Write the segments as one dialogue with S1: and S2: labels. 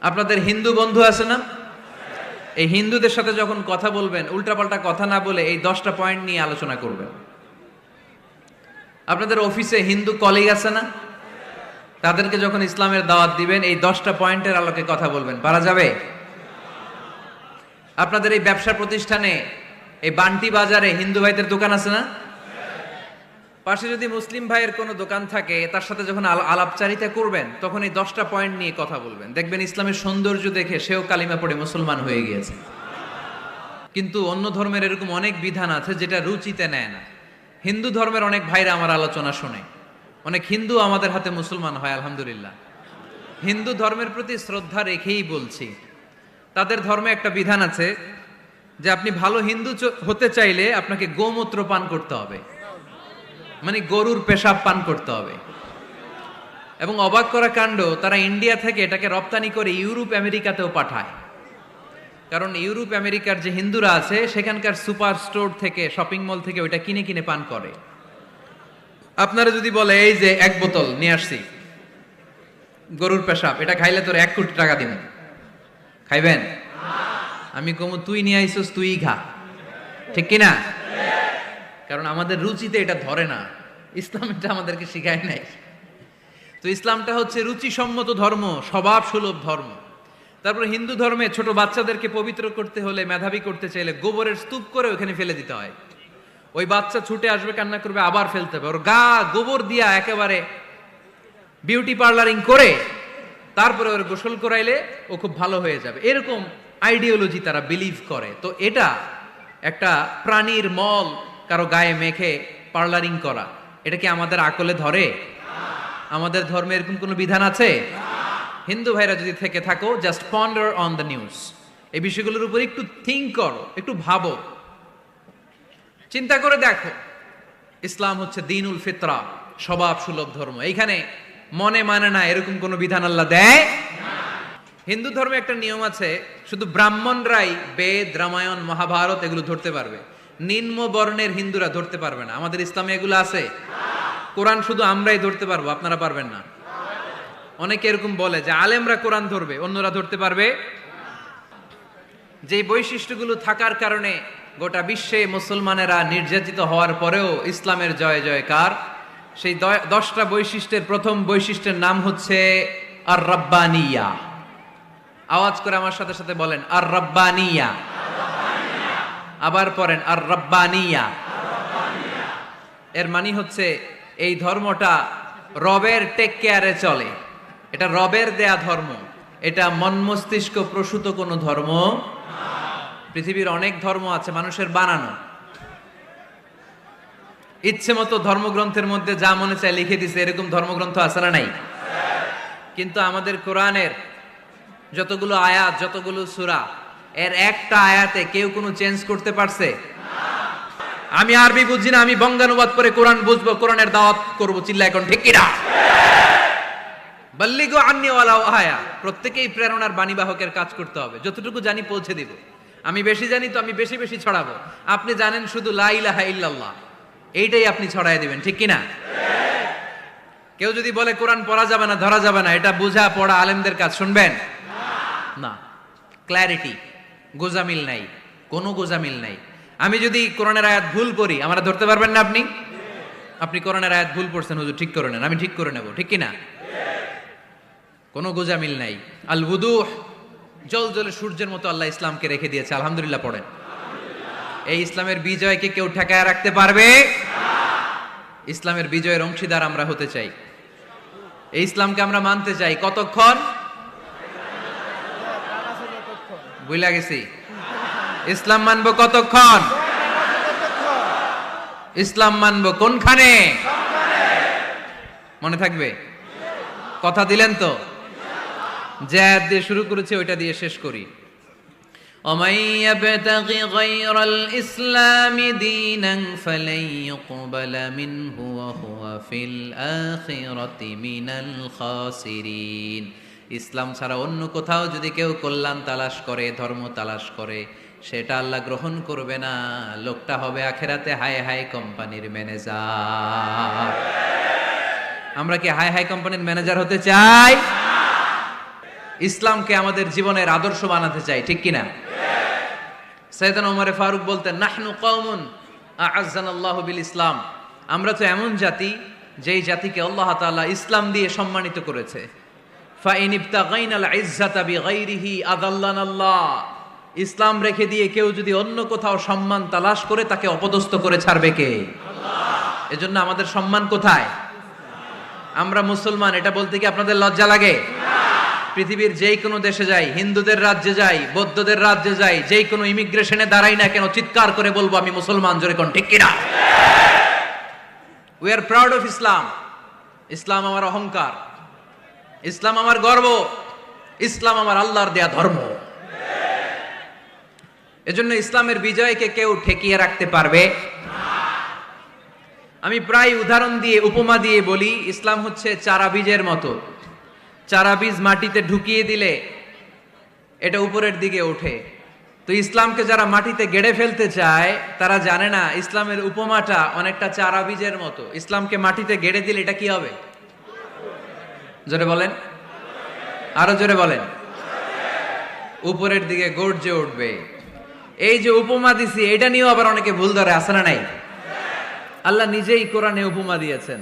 S1: আপনাদের হিন্দু বন্ধু আছে না? এই হিন্দুদের সাথে যখন কথা বলবেন, উল্টাপাল্টা কথা না বলে এই 10টা পয়েন্ট নিয়ে আলোচনা করবেন। আপনাদের অফিসে হিন্দু কলিগ আছে না? তাদেরকে যখন ইসলামের দাওয়াত দিবেন, এই 10টা পয়েন্টের আলোকে কথা বলবেন, পারা যাবে? আপনাদের এই ব্যবসা প্রতিষ্ঠানে, এই বান্টি বাজারে হিন্দু ভাইদের দোকান আছে না? পাশে যদি মুসলিম ভাইয়ের কোনো দোকান থাকে, তার সাথে যখন আলাপচারিতা করবেন, তখন এই 10টা পয়েন্ট নিয়ে কথা বলবেন। দেখবেন ইসলামের সৌন্দর্য দেখে সেও কালিমা পড়ে মুসলমান হয়ে গিয়েছে। কিন্তু অন্য ধর্মের এরকম অনেক বিধান আছে যেটা রুচিতে নেয় না। হিন্দু ধর্মের অনেক ভাইরা আমার আলোচনা শোনে, অনেক হিন্দু আমাদের হাতে মুসলমান হয়, আলহামদুলিল্লাহ। হিন্দু ধর্মের প্রতি শ্রদ্ধা রেখেই বলছি, তাদের ধর্মে একটা বিধান আছে যে আপনি ভালো হিন্দু হতে চাইলে আপনাকে গোমূত্র পান করতে হবে, মানে গরুর পেশাব পান করতে হবে। এবং অবাক করা কাণ্ড, তারা ইন্ডিয়া থেকে এটাকে রপ্তানি করে ইউরোপ আমেরিকাতেও পাঠায়। কারণ ইউরোপ আমেরিকার যে হিন্দুরা আছে, সেখানকার সুপার স্টোর থেকে, শপিং মল থেকে ওইটা কিনে কিনে পান করে। আপনারা যদি বলে এই যে 1 বোতল নিয়ে আসছি গরুর পেশাব, এটা খাইলে তোর 1 কোটি টাকা দিন, খাইবেন? আমি কমু তুই নিয়ে আইসোস, তুই খা, ঠিক কিনা? কারণ আমাদের রুচিতে এটা ধরে না, ইসলাম এটা আমাদেরকে শিখায় নাই। তো ইসলামটা হচ্ছে রুচিসম্মত ধর্ম, স্বভাব সুলভ ধর্ম। তারপর হিন্দু ধর্মে ছোট বাচ্চাদেরকে পবিত্র করতে হলে, মেধাবী করতে চাইলে গোবরের স্তূপ করে ওখানে ফেলে দিতে হয়। ওই বাচ্চা ছুটে আসবে, কান্না করবে, আবার ফেলতে হবে। ওর গা গোবর দিয়া একেবারে বিউটি পার্লারিং করে তারপরে ওর গোসল করাইলে ও খুব ভালো হয়ে যাবে, এরকম আইডিওলজি তারা বিলিভ করে। তো এটা একটা প্রাণীর মল কারো গায়ে মেখে পার্লারিং করা, এটা কি আমাদের আকলে ধরে? আমাদের ধর্মে এরকম কোনো বিধান আছে? হিন্দু ভাইরা যদি থেকে থাকো, just ponder on the news, এই বিষয়গুলোর উপর একটু থিঙ্ক করো, একটু ভাবো, চিন্তা করে দেখো। ইসলাম হচ্ছে দ্বীনুল ফিতরা, স্বভাব সুলভ ধর্ম। এইখানে মনে মানে না এরকম কোনো বিধান আল্লাহ দেয় না। হিন্দু ধর্মে একটা নিয়ম আছে, শুধু ব্রাহ্মণরাই বেদ, রামায়ণ, মহাভারত এগুলো ধরতে পারবে, নিম্ন বর্ণের হিন্দুরা ধরতে পারবে না। আমাদের ইসলামে এগুলো আছে? কোরআন শুধু আমরাই ধরতে পারবো, আপনারা পারবেন না। অনেকে এরকম বলে যে আলেমরা কোরআন ধরবে, অন্যরা ধরতে পারবে। যে বৈশিষ্ট্যগুলো থাকার কারণে গোটা বিশ্বে মুসলমানেরা নির্যাতিত হওয়ার পরেও ইসলামের জয় জয়কার, সেই 10টা বৈশিষ্ট্যের প্রথম বৈশিষ্ট্যের নাম হচ্ছে আর রাব্বানিয়া। আওয়াজ করে আমার সাথে সাথে বলেন, আর রাব্বানিয়া। আবার পড়েন, আর রাব্বানিয়া। এর মানে হচ্ছে এই ধর্মটা রবের টেক কেয়ারে চলে, এটা রবের দেয়া ধর্ম, এটা মন মস্তিষ্ক প্রসূত কোনো ধর্ম। পৃথিবীর অনেক ধর্ম আছে মানুষের বানানো, ইচ্ছে মতো ধর্মগ্রন্থের মধ্যে যা মনে চায় লিখে দিছে, এরকম ধর্মগ্রন্থ আছে না নাই? কিন্তু আমাদের কোরআনের যতগুলো আয়াত, যতগুলো সূরা, এর একটা আয়াতে কেউ কোনো চেঞ্জ করতে পারছে? আমি আরবি বুঝি না, আমি বঙ্গানুবাদ করে কোরআন বুঝবো, কোরআনের দাওয়াত করব, চিল্লা এখন ঠিক কিনা? বাল্লিগু আন্নি ওয়ালাউ আয়া। প্রত্যেকেই প্রেরণার বাণীবাহকের কাজ করতে হবে, যতটুকু জানি পৌঁছে দিব। আমি বেশি জানি তো আমি বেশি বেশি ছড়াবো। আপনি জানেন শুধু লা ইলাহা ইল্লাল্লাহ, এইটাই আপনি ছড়ায় দিবেন, ঠিক কিনা? কেউ যদি বলে কোরআন পড়া যাবে না, ধরা যাবে না, এটা বুঝা পড়া আলেমদের কাজ, শুনবেন না। ক্ল্যারিটি, গোজামিল নাই, কোনো গোজামিল নাই। আমি যদি কোরআনের আয়াত ভুল পড়ি, আমরা ধরতে পারবেন না আপনি? আপনি কোরআনের আয়াত ভুল পড়ছেন, হুজুর ঠিক করে নেন, আমি ঠিক করে নেব, ঠিক কিনা? কোনো গোজামিল নাই। আল বুদুহ, জল জলে সূর্যের মতো আল্লাহ ইসলামকে রেখে দিয়েছে, আলহামদুলিল্লাহ পড়েন। এই ইসলামের বিজয়কে কেউ ঠেকায় রাখতে পারবে? ইসলামের বিজয়ের অংশীদার আমরা হতে চাই, এই ইসলামকে আমরা মানতে চাই। কতক্ষণ? বুঝলা গেছি। ইসলাম মানবো কতক্ষণ? ইসলাম মানবো কোনখানে? মনে থাকবে? কথা দিলেন তো? যে আয়াত দিয়ে শুরু করেছে ওইটা দিয়ে শেষ করি। ومن يبتغي غير الإسلام دينا فلن يقبل منه وهو في الآخرة من الخاسرين। ইসলাম ছাড়া অন্য কোথাও যদি কেউ কল্যাণ তালাশ করে, ধর্ম তালাশ করে, সেটা আল্লাহ গ্রহণ করবে না। লোকটা হবে আখেরাতে হাই হাই কোম্পানির ম্যানেজার। আমরা কি হাই হাই কোম্পানির ম্যানেজার হতে চাই? ইসলামকে আমাদের জীবনের আদর্শ বানাতে চাই, ঠিক কিনা? সাইয়েদনা ওমর ফারুক বলতেন, নাহনু কওমুন আ'আজ্জানাল্লাহু বিল ইসলাম, আমরা তো এমন জাতি যেই জাতিকে আল্লাহ তাআলা ইসলাম দিয়ে সম্মানিত করেছে। ফাইন ইবতাগাইনাল ইজ্জাতা বিগাইরিহি আযাল্লানাল্লাহ, ইসলাম রেখে দিয়ে কেউ যদি অন্য কোথাও সম্মান তালাশ করে তাকে অপদস্থ করে ছাড়বে কে? আল্লাহ। এজন্য আমাদের সম্মান কোথায়? আমরা মুসলমান, এটা বলতে কি আপনাদের লজ্জা লাগে? পৃথিবীর যেই কোনো দেশে যাই, হিন্দুদের রাজ্যে যাই, বৌদ্ধদের রাজ্যে যাই, যেই কোনো ইমিগ্রেশনে দাঁড়াই না কেন, চিৎকার করে বলবো আমি মুসলমান, জোরে কোন ঠিক কিনা? We are proud of Islam. ইসলাম আমার অহংকার, ইসলাম আমার গর্ব, ইসলাম আমার আল্লাহর দেয়া ধর্ম। এজন্য ইসলামের বিজয়কে কেউ ঠেকিয়ে রাখতে পারবে না। আমি প্রায় উদাহরণ দিয়ে, উপমা দিয়ে বলি, ইসলাম হচ্ছে চারা বীজের মতো। চারা বীজ মাটিতে ঢুকিয়ে দিলে এটা উপরের দিকে ওঠে। তো ইসলামকে যারা মাটিতে গেড়ে ফেলতে চায় তারা জানে না ইসলামের উপমাটা অনেকটা চারা বীজের মতো। ইসলামকে মাটিতে গেড়ে দিলে এটা কি হবে? জোরে বলেন, আরো জোরে বলেন, উপরের দিকে গর্জে উঠবে। এই যে উপমা দিছি, এটা নিয়েও আবার অনেকে ভুল ধরে, আছে না নাই? আল্লাহ নিজেই কোরআনে উপমা দিয়েছেন,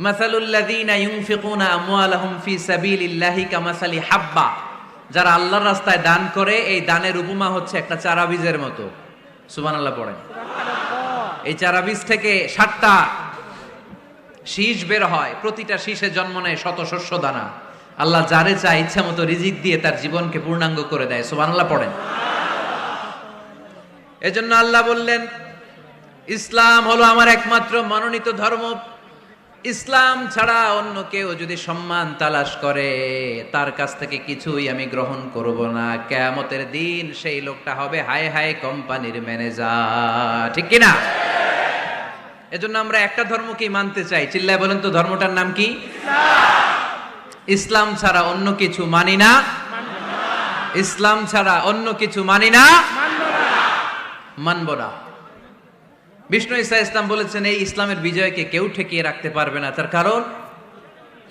S1: মাসালুল্লাযীনা ইউনফিকুনা আমওয়ালাহুম ফি সাবিলিল্লাহি কামাসালি হাব্বা, যারা আল্লাহর রাস্তায় দান করে এই দানের উপমা হচ্ছে একটা চারা বীজের মতো। সুবহানাল্লাহ পড়েন। এই চারা বীজ থেকে 7টা শীষ বের হয়, প্রতিটা শীষে জন্ম নেয় শত শস্য দানা। আল্লাহ যারে চায় ইচ্ছা মতো রিজিক দিয়ে তার জীবনকে পূর্ণাঙ্গ করে দেয়। সুবহানাল্লাহ পড়েন। এজন্য আল্লাহ বললেন, ইসলাম হলো আমার একমাত্র মনোনীত ধর্ম। ইসলাম ছাড়া অন্য কেউ যদি সম্মান তালাশ করে তার কাছ থেকে কিছুই আমি গ্রহণ করব না। কিয়ামতের দিন সেই লোকটা হবে হায় হায় কোম্পানির ম্যানেজার, ঠিক কিনা? এজন্য আমরা একটা ধর্মকেই মানতে চাই। চিল্লায় বলেন তো, ধর্মটার নাম কি? ইসলাম ছাড়া অন্য কিছু মানি না, ইসলাম ছাড়া অন্য কিছু মানি না, মানব না। বিষ্ণু ঈসা ইসলাম বলেছেন, এই ইসলামের বিজয়কে কেউ ঠেকিয়ে রাখতে পারবে না। তার কারণ,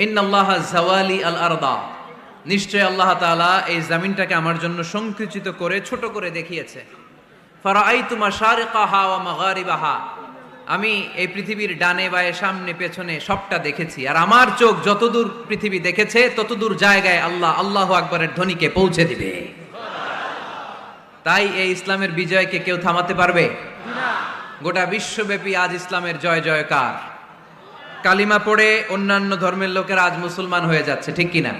S1: ইন্নাল্লাহা যাওয়ালি আল আরদা, নিশ্চয় আল্লাহ তাআলা এই জমিনটাকে আমার জন্য সংকুচিত করে ছোট করে দেখিয়েছে। ফারাআইতু মাশারিকাহা ওয়া মাগারিবাহা, আমি এই পৃথিবীর ডানে বায়ে সামনে পেছনে সবটা দেখেছি। আর আমার চোখ যতদূর পৃথিবী দেখেছে ততদূর জায়গায় আল্লাহ আল্লাহু আকবারের ধ্বনিকে পৌঁছে দিবে। তাই এই ইসলামের বিজয়কে কেউ থামাতে পারবে না। গোটা বিশ্বব্যাপী আজ ইসলামের জয় জয়কার। কালিমা পড়ে অন্যান্য ধর্মের লোকেরা আজ মুসলমান হয়ে যাচ্ছে, ঠিক কিনা?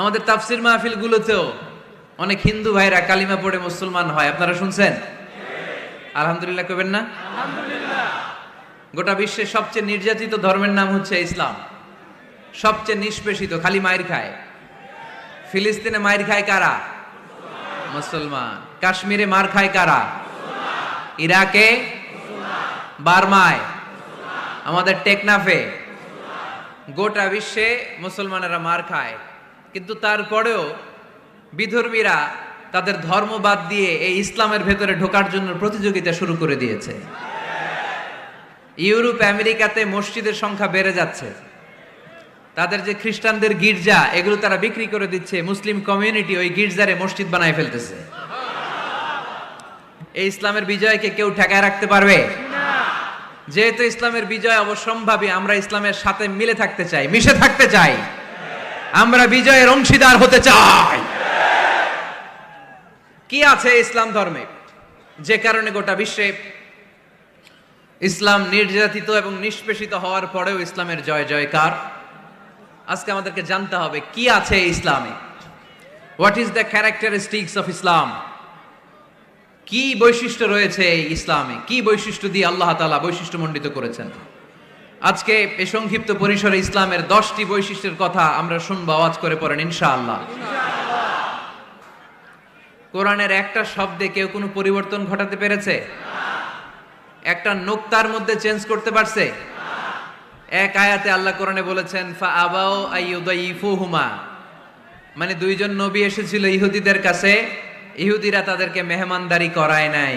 S1: আমাদের তাফসির মাহফিল গুলোতেও অনেক হিন্দু ভাইরা কালিমা পড়ে মুসলমান হয়, আপনারা শুনছেন? আলহামদুলিল্লাহ কইবেন না? গোটা বিশ্বের সবচেয়ে নির্যাতিত ধর্মের নাম হচ্ছে ইসলাম, সবচেয়ে নিষ্পেষিত, খালি মাইর খায়। ফিলিস্তিনে মাইর খায় কারা? মুসলমান। কাশ্মীরে মার খায় কারা? ইরাকে, বার্মায়, আমাদের টেকনাফে, গোটা বিশ্বে মুসলমানেরা মার খায়। কিন্তু তারপরেও বিধর্মীরা তাদের ধর্ম বাদ দিয়ে এই ইসলামের ভেতরে ঢোকার জন্য প্রতিযোগিতা শুরু করে দিয়েছে। ইউরোপ আমেরিকাতে মসজিদের সংখ্যা বেড়ে যাচ্ছে। তাদের যে খ্রিস্টানদের গির্জা, এগুলো তারা বিক্রি করে দিচ্ছে, মুসলিম কমিউনিটি ওই গির্জারে মসজিদ বানায় ফেলতেছে। এই ইসলামের বিজয়কে কেউ ঠেকায় রাখতে পারবে না। যেহেতু ইসলামের বিজয় অবশ্যম্ভাবী, আমরা ইসলামের সাথে মিলে থাকতে চাই, মিশে থাকতে চাই, আমরা বিজয়ের অংশীদার হতে চাই। কি আছে ইসলাম ধর্মে যে কারণে গোটা বিশ্বে ইসলাম নির্যাতিত এবং নিষ্পেষিত হওয়ার পরেও ইসলামের জয় জয়কার? আজকে আমাদেরকে জানতে হবে কি আছে ইসলামে। What is the characteristics of Islam? কি বৈশিষ্ট্য রয়েছে এই ইসলামে? কি বৈশিষ্ট্য দিয়ে আল্লাহ তাআলা বৈশিষ্ট্যমণ্ডিত করেছেন? আজকে এই সংক্ষিপ্ত পরিসরে ইসলামের 10টি বৈশিষ্ট্যের কথা আমরা শুনবো। আওয়াজ করে পড়েন ইনশাআল্লাহ। কোরআনের একটা শব্দে কেউ কোনো পরিবর্তন ঘটাতে পেরেছে? একটা নোক্তার মধ্যে চেঞ্জ করতে পারছে? এক আয়াতে আল্লাহ কোরআনে বলেছেন, ফাআবাউ আইয়ুদাইফুহুমা, মানে দুইজন নবী এসেছিল ইহুদিদের কাছে, ইহুদিরা তাদেরকে মেহমানদারি করায় নাই।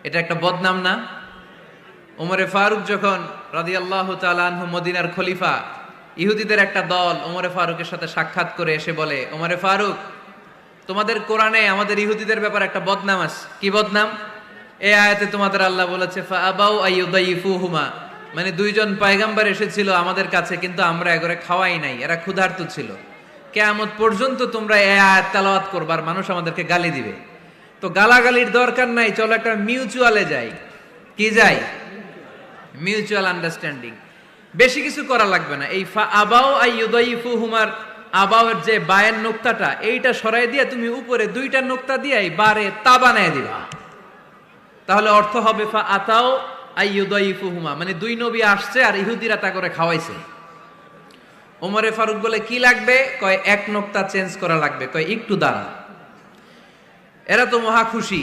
S1: এটা একটা বদনাম না? ওমরে ফারুক যখন রাদিয়াল্লাহু তাআলা আনহু মদিনার খলিফা, ইহুদিদের একটা দল ওমরে ফারুকের সাথে সাক্ষাৎ করে এসে বলে, ওমরে ফারুক, তোমাদের কোরআনে আমাদের ইহুদিদের ব্যাপারে একটা বদনাম আছে। কি বদনাম? এই আয়াতে তোমাদের আল্লাহ বলেছে ফাআবাউ আইয়ুদাইফুহুমা, মানে দুইজন পয়গম্বর এসেছিল আমাদের কাছে, কিন্তু আমরা এগরে খাওয়াই নাই, এরা ক্ষুধার্ত ছিল। কিয়ামত পর্যন্ত তোমরা এই আয়াত তেলাওয়াত করবার, মানুষ আমাদেরকে গালি দিবে। তো গালাগালির দরকার নাই, চলো একটা মিউচুয়ালে যাই। কি যাই? Mutual understanding. বেশি কিছু করা লাগবে না। এই ফাআবাউ আইয়ুদাইফুহুমার আবাউয়ের যে বায়ের নোক্তাটা, এইটা সরাই দিয়ে তুমি উপরে দুইটা নোক্তা দিয়ে বারে তা বানায় দিবা, তাহলে অর্থ হবে ফাআতাও আইয়ুদাইফুহুমা, মানে দুই নবী আসছে আর ইহুদিরা তা করে খাওয়াইছে। ওমরে ফারুক বলে কি লাগবে? কয় এক নোক্তা চেঞ্জ করা লাগবে। কয় একটু দাঁড়া। এরা তো মহা খুশি,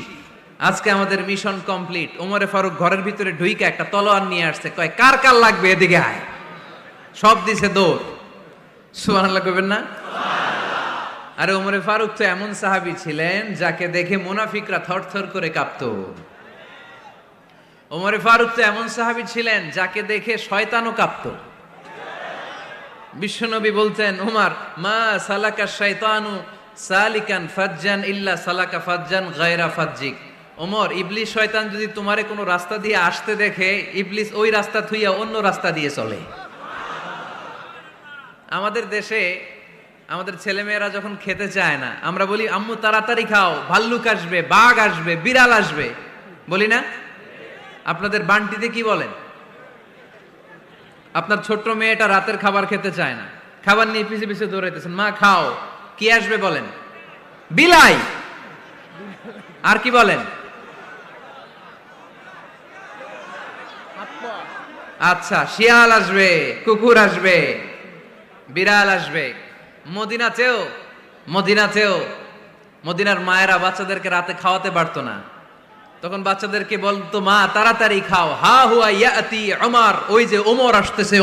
S1: আজকে আমাদের মিশন কমপ্লিট। ওমরে ফারুক ঘরের ভিতরে ঢুইকা একটা তলোয়ার নিয়ে আসছে। কয় কার কার লাগবে, এদিকে আয়। সব দিছে দৌড়। সুবহানাল্লাহ কইবেন না? আরে ওমরে ফারুক তো এমন সাহাবী ছিলেন যাকে দেখে মুনাফিকরা থরথর করে কাঁপতো। ওমরে ফারুক তো এমন সাহাবী ছিলেন যাকে দেখে শয়তানও কাঁপতো। বিশ্বনবী বলতেন, ওমর, মা সালাকা শাইতানু সালিকান ফাজ্জান ইল্লা সালাকা ফাজ্জান গায়রা ফাজ্জিক। ওমর, ইবলিস শয়তান যদি তোমারে কোনো রাস্তা দিয়ে আসতে দেখে, ইবলিস ওই রাস্তা থুইয়া অন্য রাস্তা দিয়ে চলে। আমাদের দেশে আমাদের ছেলেমেয়েরা যখন খেতে চায় না, আমরা বলি আম্মু তাড়াতাড়ি খাও, ভাল্লুক আসবে, বাঘ আসবে, বিড়াল আসবে, বলি না? আপনাদের বান্টিতে কি বলেন? আপনার ছোট্ট মেয়েটা রাতের খাবার খেতে চায় না, খাবার নিয়ে পিছে পিছে দৌড়াইতেছেন, মা খাও, কি আসবে বলেন? বিলাই। আর কি বলেন? আচ্ছা, শিয়াল আসবে, কুকুর আসবে, বিড়াল আসবে। মদিনাতেও মদিনার মায়েরা বাচ্চাদেরকে রাতে খাওয়াতে পারতো না, তখন বাচ্চাদেরকে বলতো, মা তাড়াতাড়ি খাও, হা হুয়া ইয়াতি ওমর, ওই যে ওমর আসতেছে।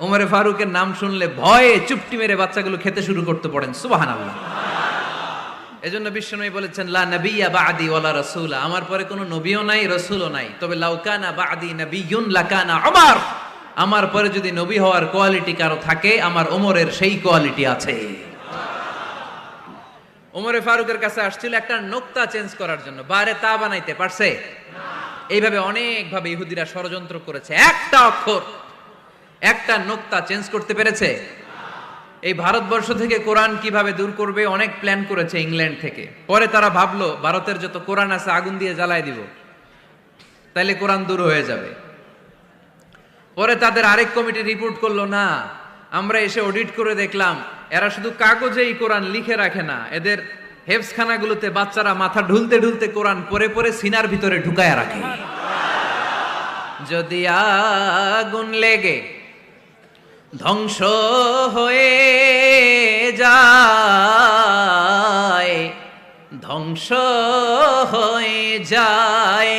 S1: ওমরে ফারুকের নাম শুনলে ভয়ে চুপটি মেরে বাচ্চাগুলো খেতে শুরু করতে পড়েন। সুবহানাল্লাহ। এজন্য বিশ্বনবী বলেছেন, লা নাবিয়্যা বা'দি ওয়ালা রাসূলা, আমার পরে কোনো নবীও নাই, রাসূলও নাই, তবে লাউ কানা বা'দি নাবিয়্যুন লাকানা ওমর, আমার পরে যদি নবী হওয়ার কোয়ালিটি কারো থাকে, আমার ওমরের সেই কোয়ালিটি আছে। ওমরে ফারুকের কাছে আসছিল একটা নোক্তা চেঞ্জ করার জন্য, বারে তা বানাইতে পারছে? এইভাবে অনেক ভাবে ইহুদিরা ষড়যন্ত্র করেছে, একটা অক্ষর, একটা নোক্তা চেঞ্জ করতে পেরেছে? এই ভারতবর্ষ থেকে কোরআন কিভাবে দূর করবে অনেক প্ল্যান করেছে ইংল্যান্ড থেকে। পরে তারা ভাবলো ভারতের যত কোরআন আছে আগুন দিয়ে জ্বালায় দিব, তাইলে কোরআন দূর হয়ে যাবে। পরে তাদের আরেক কমিটি রিপোর্ট করলো, না, আমরা এসে অডিট করে দেখলাম এরা শুধু কাগজেই কোরআন লিখে রাখে না, এদের হেফজখানাগুলোতে বাচ্চারা মাথা ঢুলতে ঢুলতে কোরআন পড়ে পড়ে সিনার ভিতরে ঢুকায় রাখে। যদি আগুন লেগে ধ্বংস হয়ে যায়, ধ্বংস হয়ে যায়,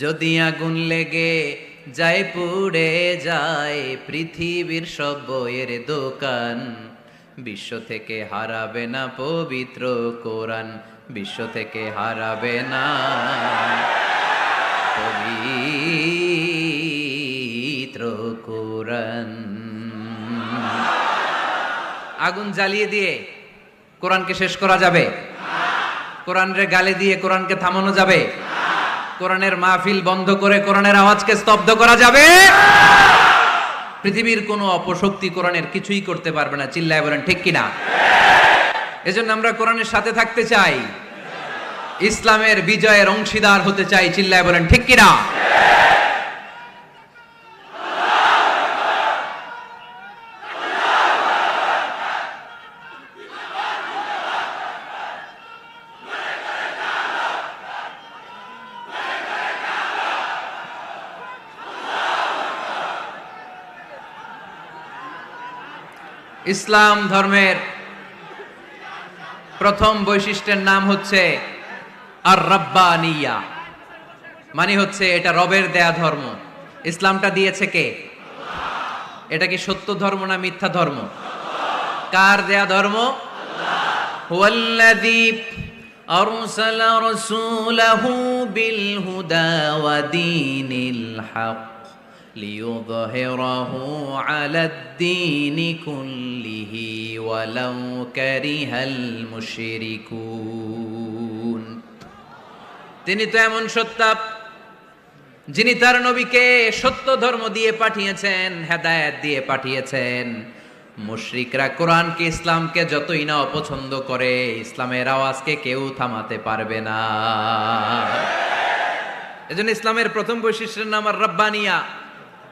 S1: যদি আগুন লেগে যায় পুড়ে যায় পৃথিবীর সব বইয়ের দোকান, বিশ্ব থেকে হারাবে না পবিত্র কোরআন, বিশ্ব থেকে হারাবে না পবিত্র কোরআন। আগুন জ্বালিয়ে দিয়ে কোরআনকে শেষ করা যাবে? কোরআনের গালি দিয়ে কোরআনকে থামানো যাবে? কোরআনের মাহফিল বন্ধ করে কোরআনের আওয়াজকে স্তব্ধ করা যাবে? পৃথিবীর কোনো অপশক্তি কোরআনের কিছুই করতে পারবে না। চিল্লায় বলেন ঠিক কিনা? এজন্য আমরা কোরআনের সাথে থাকতে চাই, ইসলামের বিজয়ের অংশীদার হতে চাই। চিল্লায় বলেন ঠিক কিনা? ইসলাম ধর্মের প্রথম বৈশিষ্ট্যের নাম হচ্ছে আর রাব্বানিয়া, মানে হচ্ছে এটা রবের দেয়া ধর্ম। ইসলামটা দিয়েছে কে? এটা কি সত্য ধর্ম না মিথ্যা ধর্ম? কার দেয়া ধর্ম? হুয়াল্লাযী আরসালা রাসূলাহু বিল হুদা ওয়া দীনিল হক লিইয়ুযহিরাহু আলাদ-দীনি কুল্লিহি ওয়ালাউ কারিহাল মুশরিকুন। তিনি তো এমন সত্তা যিনি তার নবীকে সত্য ধর্ম দিয়ে পাঠিয়েছেন, হেদায়েত দিয়ে পাঠিয়েছেন। মুশরিকরা কোরআনকে, ইসলামকে যতই না অপছন্দ করে, ইসলামের আওয়াজকে কেউ থামাতে পারবে না। এজন্য ইসলামের প্রথম বৈশিষ্ট্যের নাম আর রব্বানিয়া।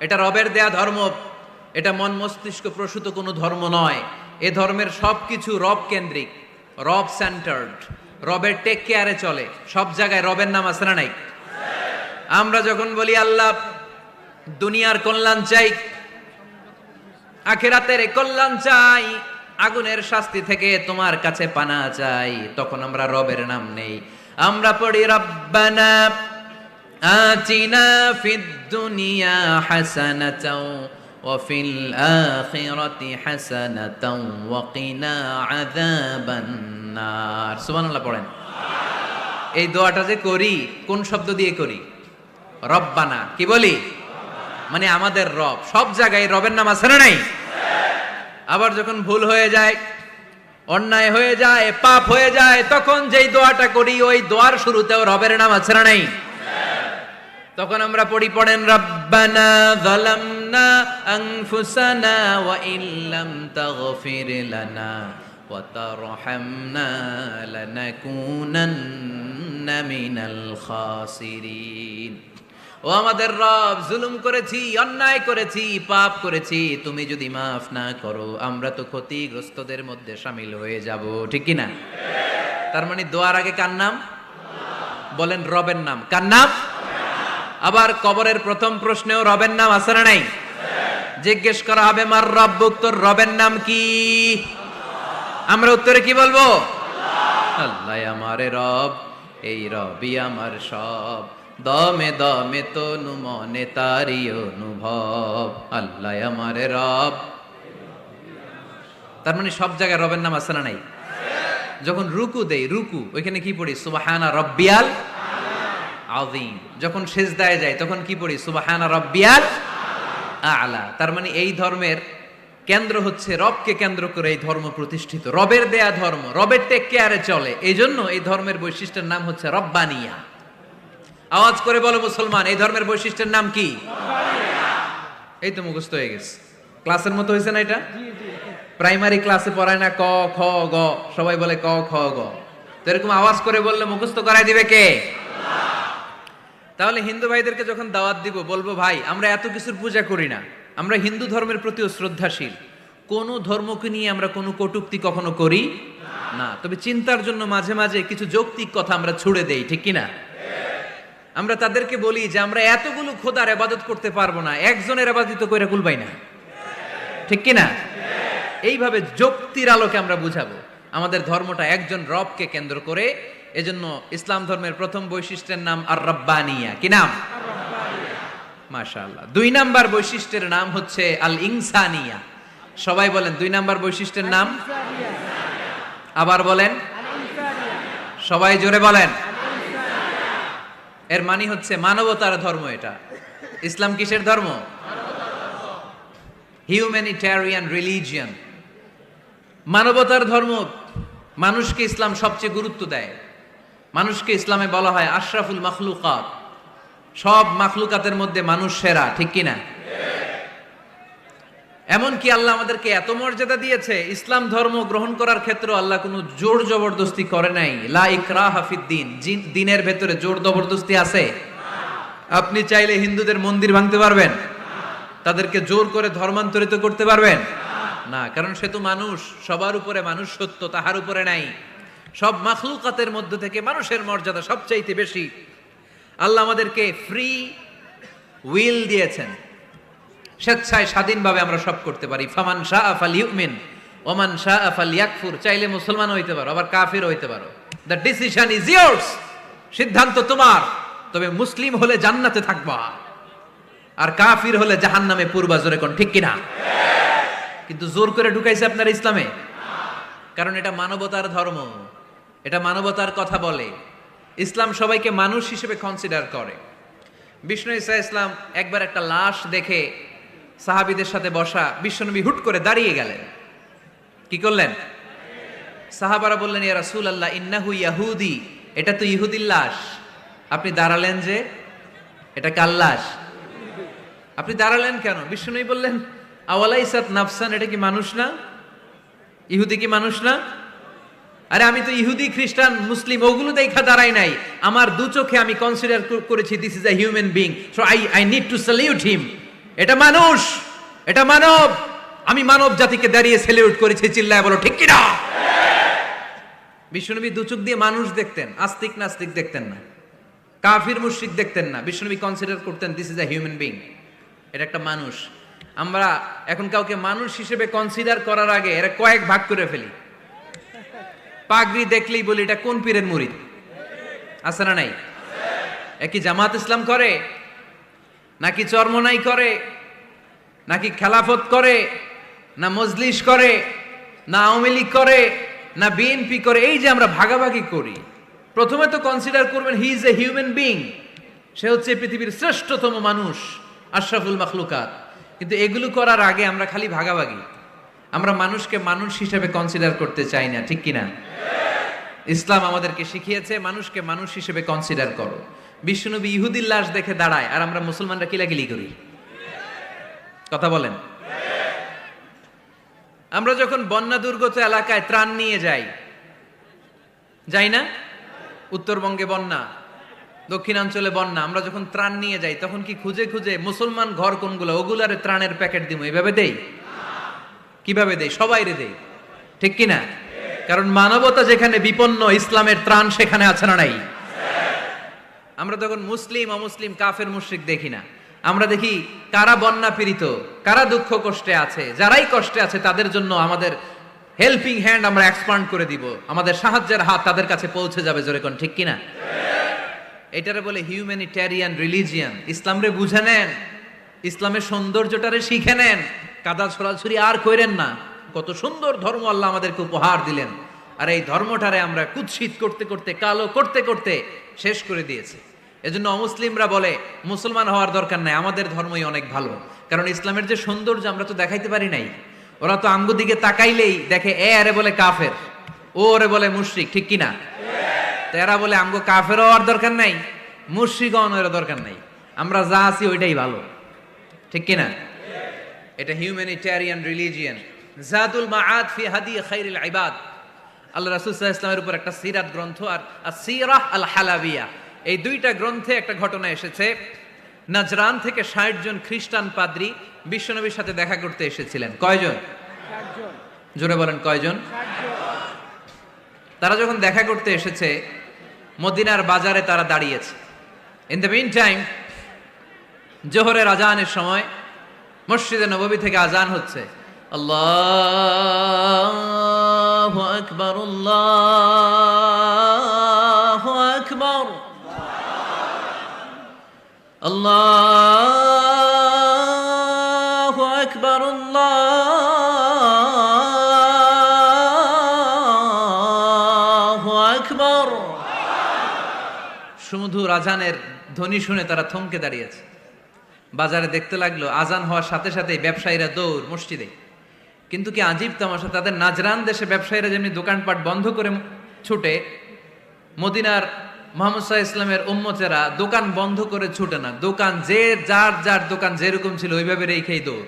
S1: এটা রবের দেয়া ধর্ম, এটা মন মস্তিষ্ক প্রসূত কোনো ধর্ম নয়। এ ধর্মের সবকিছু রব কেন্দ্রিক, রব সেন্টার্ড, রবের টেক কেয়ারে চলে। সব জায়গায় রবের নাম আছে না নাই? আমরা যখন বলি আল্লাহ দুনিয়ার কল্যাণ চাই, আখিরাতের কল্যাণ চাই, আগুনের শাস্তি থেকে তোমার কাছে পানা চাই, তখন আমরা রবের নাম নেই। আমরা পড়ি রব্বানা আতিনা ফিদ দুনিয়া হাসানাতাও ওয়া ফিল আখিরাতি হাসানাতাও ওয়া কিনা আযাবান নার। সুবহানাল্লাহ পড়েন। এই দোয়াটা যে করি, কোন শব্দ দিয়ে করি? রব্বানা। কি বলি? মানে আমাদের রব। সব জায়গায় রবের নাম আছে না নাই? আবার যখন ভুল হয়ে যায়, অন্যায় হয়ে যায়, পাপ হয়ে যায়, তখন যেই দোয়াটা করি, ওই দোয়ার শুরুতেও রবের নাম আছে না নাই? তখন আমরা পড়েন রব্বানা যালামনা আনফুসানা ওয়া ইল্লাম তাগফির লানা ওয়া তারহামনা লানাকুনান্না মিনাল খাসিরিন। ও আমাদের রব, জুলুম করেছি, অন্যায় করেছি, পাপ করেছি, তুমি যদি মাফ না করো আমরা তো ক্ষতিগ্রস্তদের মধ্যে শামিল হয়ে যাব। ঠিক কি না? তার মানে দোয়ার আগে কার নাম? বলেন রবের নাম। কার নাম? আবার কবরের প্রথম প্রশ্নেও রবের নাম আছে না নাই? জিজ্ঞেস করা হবে মার রব্বুক, তোর রবের নাম কি? আমরা উত্তরে কি বলবো? আল্লাহ আমারে রব, এই রবই আমার সব, দমে দমে তনু মনে তারি অনুভব। আল্লাহ আমারে রব। তার মানে সব জায়গায় রবের নাম আছে না নাই? যখন রুকু দেই, রুকু ওইখানে কি পড়ি? সুবহানা রব্বিয়াল আযীম। যখন সিজদায় যাই তখন কি পড়ি? সুবহানা রব্বিয়াল আ'লা। তার মানে এই ধর্মের কেন্দ্র হচ্ছে রবকে কেন্দ্র করে এই ধর্ম প্রতিষ্ঠিত, রবের দেয়া ধর্ম, রবের টেক কেয়ারে চলে। এই জন্য এই ধর্মের বৈশিষ্ট্যের নাম হচ্ছে রব্বানিয়া। আওয়াজ করে বলো মুসলমান, এই ধর্মের বৈশিষ্ট্যের নাম কি? এই তো মুখস্থ হয়ে গেছে। ক্লাসের মতো হয়েছে না এটা? প্রাইমারি ক্লাসে পড়ায় না ক খ গ, সবাই বলে ক খ গ। তো এরকম আওয়াজ করে বললে মুখস্থ করাই দিবে কে? তাহলে হিন্দু ভাইদেরকে যখন দাওয়াত দিব, বলবো ভাই আমরা এত কিছুর পূজা করি না, আমরা হিন্দু ধর্মের প্রতিও শ্রদ্ধাশীল, কোন ধর্মকে নিয়ে আমরা কোনো কটূক্তি কখনো করি না। তবে চিন্তার জন্য মাঝে মাঝে কিছু যৌক্তিক কথা আমরা ছুড়ে দেই। ঠিক কিনা? আমরা তাদেরকে বলি যে আমরা এতগুলো খোদার ইবাদত করতে পারবো না, একজনের ইবাদত কইরা কুলবাই না। ঠিক কিনা? এইভাবে যুক্তির আলোকে আমরা বুঝাবো আমাদের ধর্মটা একজন রবকে কেন্দ্র করে। এজন্য ইসলাম ধর্মের প্রথম বৈশিষ্ট্যের নাম আর রব্বানিয়া। কি নাম? মাশাআল্লাহ। 2 নাম্বার বৈশিষ্ট্যের নাম হচ্ছে আল ইনসানিয়া। সবাই বলেন 2 নাম্বার বৈশিষ্ট্যের নাম। আবার বলেন, সবাই জোরে বলেন। এর মানে হচ্ছে মানবতার ধর্ম। এটা ইসলাম কিসের ধর্ম? হিউম্যানিটেরিয়ান রিলিজিয়ন, মানবতার ধর্ম। মানুষকে ইসলাম সবচেয়ে গুরুত্ব দেয়। মানুষকে ইসলামে বলা হয় আশরাফুল মাখলুকাত, সব মাখলুকাতের মধ্যে মানুষ সেরা। ঠিক কিনা? এমনকি আল্লাহ আমাদেরকে এত মর্যাদা দিয়েছে, ইসলাম ধর্ম গ্রহণ করার ক্ষেত্রে আল্লাহ কোনো জোর জবরদস্তি করে নাই। লা ইকরাহা ফিদ্দিন, দিনের ভেতরে জোর জবরদস্তি আছে? আপনি চাইলে হিন্দুদের মন্দির ভাঙতে পারবেন? তাদেরকে জোর করে ধর্মান্তরিত করতে পারবেন না, কারণ সে তো মানুষ, সবার উপরে মানুষ সত্য, তাহার উপরে নাই। সব মাখলুকাতের মধ্য থেকে মানুষের মর্যাদা সবচাইতে বেশি। আল্লাহ আমাদেরকে ফ্রি উইল দিয়েছেন, স্বেচ্ছায় স্বাধীনভাবে আমরা সব করতে পারি। ফামান শাআ ফালইউমিন ওয়া মান শাআ ফালইয়াকফুর। চাইলে মুসলমান হইতে পারো, আবার কাফির হইতে পারো। দ্য ডিসিশন ইজ ইয়ার্স, সিদ্ধান্ত তোমার। তবে মুসলিম হলে জান্নাতে থাকবা, আর কাফির হলে জাহান্নামে পূর্বা। জোরে কোন ঠিক কিনা? কিন্তু জোর করে ঢুকাইছে আপনার ইসলামে, কারণ এটা মানবতার ধর্ম, এটা মানবতার কথা বলে। ইসলাম সবাইকে মানুষ হিসেবে কনসিডার করে। বিষ্ণু ঈসা ইসলাম একবার একটা লাশ দেখে সাহাবীদের সাথে বসা, বিশ্বনবী হুট করে দাঁড়িয়ে গেলেন। কি করলেন? সাহাবারা বললেন, ইয়া রাসূলুল্লাহ ইন্নাহু ইয়াহুদি, এটা তো ইহুদির লাশ। আপনি দাঁড়ালেন যে, এটা কার লাশ? আপনি দাঁড়ালেন কেন? বিষ্ণুনবী বললেন, আওয়ালাইসাত নাফসান, এটা কি মানুষ না? ইহুদি কি মানুষ না? আরে আমি তো ইহুদি, খ্রিস্টান, মুসলিম ওগুলো দেখা দাঁড়াই নাই, আমার দু চোখে আমি কনসিডার করেছি this is a human being, so I need to salute হিম। এটা মানুষ, এটা মানব, আমি মানব জাতিকে দাঁড়িয়ে স্যালিউট করেছি। চিল্লায় বলো ঠিক কিনা? বিশ্বনবী দু চোখ দিয়ে মানুষ দেখতেন, আস্তিক নাস্তিক দেখতেন না, কাফির মুশরিক দেখতেন না। বিশ্বনবী কনসিডার করতেন this is a human being, এটা একটা মানুষ। আমরা এখন কাউকে মানুষ হিসেবে কনসিডার করার আগে এরা কয়েক ভাগ করে ফেলি। পাগড়ি দেখলেই বলি এটা কোন পীরের মুরিদ, আছে না নাই? একই জামাত ইসলাম করে, নাকি চরমনাই করে, নাকি খেলাফত করে, না মজলিস করে, না আওয়ামী লীগ করে, না বিএনপি করে? এই যে আমরা ভাগাভাগি করি, প্রথমে তো কনসিডার করবেন he is a human being, সে হচ্ছে পৃথিবীর শ্রেষ্ঠতম মানুষ, আশরাফুল মাখলুকাত। কিন্তু এগুলো করার আগে আমরা খালি ভাগাভাগি, আমরা মানুষকে মানুষ হিসেবে কনসিডার করতে চাই না, ঠিক কিনা? ইসলাম আমাদেরকে শিখিয়েছে মানুষকে মানুষ হিসেবে কনসিডার করো। বিশ্বনবী ইহুদির লাশ দেখে দাঁড়ায়, আর আমরা মুসলমানরা কিলাকিলি করি। কথা বলেন। আমরা যখন বন্যা দুর্গত এলাকায় ত্রাণ নিয়ে যাই না? উত্তরবঙ্গে বন্যা, দক্ষিণাঞ্চলে বন্যা, আমরা যখন ত্রাণ নিয়ে যাই তখন কি খুঁজে খুঁজে মুসলমান ঘর কোনগুলো ওগুলারে ত্রাণের প্যাকেট দিব এভাবে দেই? কিভাবে দেই? সবাইরে দেই, ঠিক কিনা? কারণ মানবতা যেখানে বিপন্ন, ইসলামের ত্রাণ সেখানে আছে না নাই? আমরা তখন মুসলিম অমুসলিম কাফের মুশরিক দেখি না, আমরা দেখি কারা বন্যা পীড়িত, কারা দুঃখ কষ্টে আছে, যারাই কষ্টে আছে তাদের জন্য আমাদের হেল্পিং হ্যান্ড আমরা এক্সপান্ড করে দিব, আমাদের সাহায্যের হাত তাদের কাছে পৌঁছে যাবে। জোরে কোন ঠিক কিনা? এটারে বলে হিউম্যানিটেরিয়ান রিলিজিয়ান। ইসলামরে বুঝে নেন, ইসলামের সৌন্দর্যটারে শিখে নেন, কাদা ছড়াছড়ি আর কইরেন না। কত সুন্দর ধর্ম আল্লাহ আমাদেরকে উপহার দিলেন, আর এই ধর্মটারে আমরা কুৎসিত করতে করতে, কালো করতে করতে শেষ করে দিয়েছি। এজন্য অমুসলিমরা বলে মুসলমান হওয়ার দরকার নাই, আমাদের ধর্মই অনেক ভালো। কারণ ইসলামের যে সৌন্দর্য আমরা তো দেখাইতে পারি নাই। ওরা তো আঙ্গু দিকে তাকাইলেই দেখে এ আরে বলে কাফের, ও ওরে বলে মুশরিক, ঠিক কিনা? এরা বলে আমগো কাফের হওয়ার দরকার নাই, মুশরিক হওয়ার দরকার নাই, আমরা যা আছি ওইটাই ভালো, ঠিক কিনা? এটা হিউম্যানিটেরিয়ান রিলিজিয়ান। জাদুল মাআদ ফি হাদি খায়রিল ইবাদ, আল্লাহ রাসূল সাল্লাল্লাহু আলাইহি ওয়াসাল্লামের উপর একটা সিরাত গ্রন্থ আর আসিরাহ আল হালাবিয়া, এই দুইটা গ্রন্থে একটা ঘটনা এসেছে। নাজরান থেকে ৬০ জন খ্রিস্টান পাদ্রী বিশ্বনবীর সাথে দেখা করতে এসেছিলেন। কয়জন? ৬০ জন। জোরে বলেন কয়জন? ৬০ জন। তারা যখন দেখা করতে এসেছে, মদিনার বাজারে তারা দাঁড়িয়েছে। ইন দ্য মিন টাইম জোহরের আজানের সময় মসজিদে নববী থেকে আজান হচ্ছে, আল্লাহু আকবার, আল্লাহু আকবার, আল্লাহু আকবার, আল্লাহু আকবার। সুমধুর আজানের ধ্বনি শুনে তারা থমকে দাঁড়িয়েছে। বাজারে দেখতে লাগলো আজান হওয়ার সাথে সাথেই ব্যবসায়ীরা দৌড় মসজিদে। কিন্তু কি আজীব তামাশা, তাদের নাজরান দেশে ব্যবসায়ীরা যেমনি দোকানপাট বন্ধ করে ছুটে, মদিনার মুহাম্মদ সাল্লাল্লাহু আলাইহি ওয়াসাল্লামের উম্মতেরা দোকান বন্ধ করে ছুটে না, দোকান যে যার যার দোকান যেরকম ছিল ওইভাবে রেখেই দৌড়।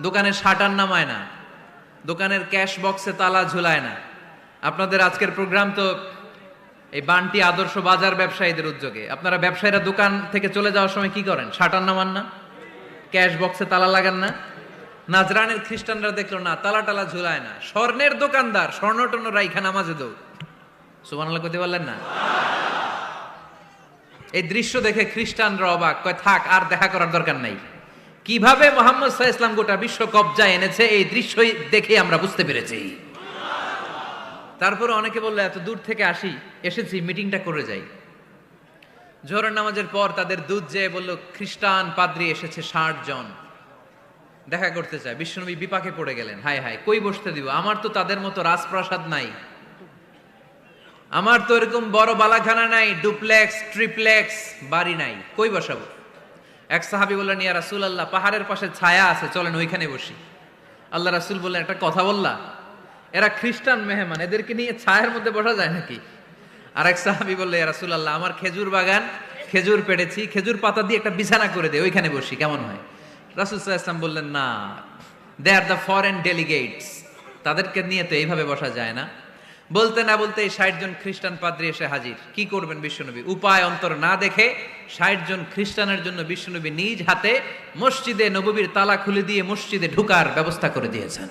S1: দোকানের শাটার নামায় না, দোকানের ক্যাশ বক্সে তালা ঝুলায় না। আপনাদের আজকের প্রোগ্রাম তো এই বান্টি আদর্শ বাজার ব্যবসায়ীদের উদ্যোগে। আপনারা ব্যবসায়ীরা দোকান থেকে চলে যাওয়ার সময় কি করেন? শাটার নামান না, ক্যাশ বক্সে তালা লাগান না। নাজরানের খ্রিস্টানরা দেখলো না, তালা টালা ঝুলায় না, স্বর্ণের দোকানদার স্বর্ণ টর্ণ রাইখা নামাজে দৌড়। সুবহানাল্লাহ কইতে পারলেন না? এই দৃশ্য দেখে খ্রিস্টানরা অবাক, কয় থাক আর দেখা করার দরকার নাই। কিভাবে মুহাম্মদ সাল্লাল্লাহু আলাইহি ওয়াসাল্লাম গোটা বিশ্ব কবজায় এনেছে এই দৃশ্যই দেখে আমরা বুঝতে পেরেছি। তারপরে অনেকে বললো এত দূর থেকে এসেছি মিটিংটা করে যাই। জোহরের নামাজের পর তাদের দুধ যেয়ে বলল খ্রিস্টান পাদ্রী এসেছে ৬০ জন দেখা করতে চায়। বিশ্বনবী বিপাকে পড়ে গেলেন, হায় হায় কই বসতে দিব, আমার তো তাদের মতো রাজপ্রাসাদ নাই, আমার তো এরকম বড় বালাখানা নাই, ডুপ্লেক্স ট্রিপ্লেক্স বাড়ি নাই, কই বসাবো? এক সাহাবী বললেন, ইয়া রাসূলুল্লাহ, পাহাড়ের পাশে ছায়া আছে, চলেন ওইখানে বসি। আল্লাহ রাসূল বললেন, একটা কথা বললা? এরা খ্রিস্টান মেহমান, এদেরকে নিয়ে ছায়ার মধ্যে বসা যায় নাকি? আর এক সাহাবী বললেন, ইয়া রাসূলুল্লাহ, আমার খেজুর বাগান, খেজুর পেড়েছি, খেজুর পাতা দিয়ে একটা বিছানা করে দে, ওইখানে বসি, কেমন হয়? রাসূল সাল্লাল্লাহু আলাইহি ওয়াসাল্লাম বললেন, না, দে আর দ্য ফরেন ডেলিগেটস, তাদেরকে নিয়ে তো এইভাবে বসা যায় না। বলতে না বলতে 60 জন খ্রিস্টান পাদ্রী এসে হাজির। কি করবেন বিশ্বনবী? উপায় অন্তর না দেখে 60 জন খ্রিস্টানের জন্য বিশ্বনবী নিজ হাতে মসজিদে নববীর তালা খুলে দিয়ে মসজিদে ঢোকার ব্যবস্থা করে দিয়েছেন।